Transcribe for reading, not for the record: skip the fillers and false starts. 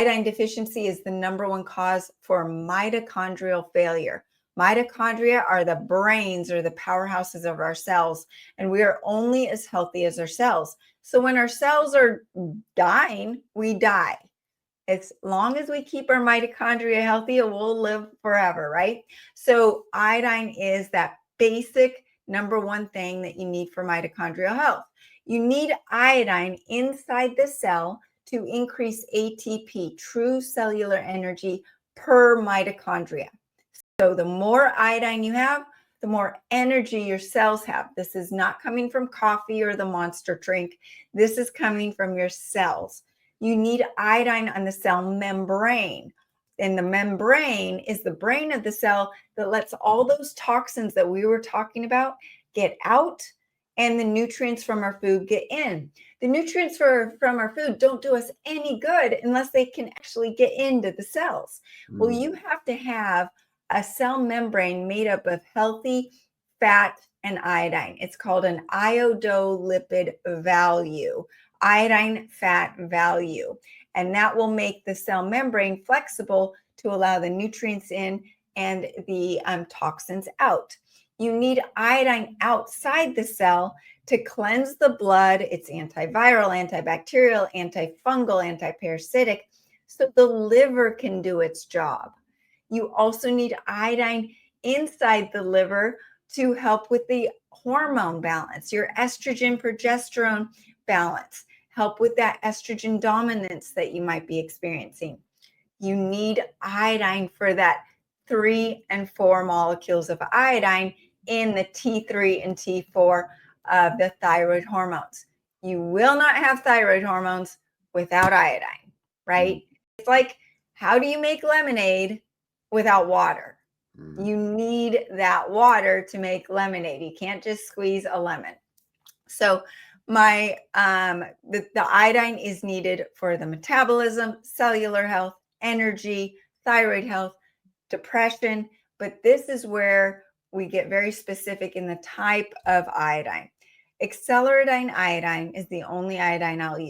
Iodine deficiency is the #1 cause for mitochondrial failure. Mitochondria are the brains or the powerhouses of our cells, and we are only as healthy as our cells. So when our cells are dying, we die. As long as we keep our mitochondria healthy, we'll live forever, right? So iodine is that basic #1 thing that you need for mitochondrial health. You need iodine inside the cell to increase ATP, true cellular energy per mitochondria. So the more iodine you have, the more energy your cells have. This is not coming from coffee or the Monster drink. This is coming from your cells. You need iodine on the cell membrane. And the membrane is the brain of the cell that lets all those toxins that we were talking about get out and the nutrients from our food get in. The nutrients from our food don't do us any good unless they can actually get into the cells. Well, you have to have a cell membrane made up of healthy fat and iodine. It's called an iodolipid value, iodine fat value. And that will make the cell membrane flexible to allow the nutrients in and the toxins out. You need iodine outside the cell to cleanse the blood. It's antiviral, antibacterial, antifungal, antiparasitic, so the liver can do its job. You also need iodine inside the liver to help with the hormone balance, your estrogen, progesterone balance, help with that estrogen dominance that you might be experiencing. You need iodine for that 3 and 4 molecules of iodine in the T3 and T4 of the thyroid hormones. You will not have thyroid hormones without iodine, right? It's like, how do you make lemonade without water? You need that water to make lemonade. You can't just squeeze a lemon. So the iodine is needed for the metabolism, cellular health, energy, thyroid health, depression, but this is where we get very specific in the type of iodine. Acceleradine iodine is the only iodine I'll use.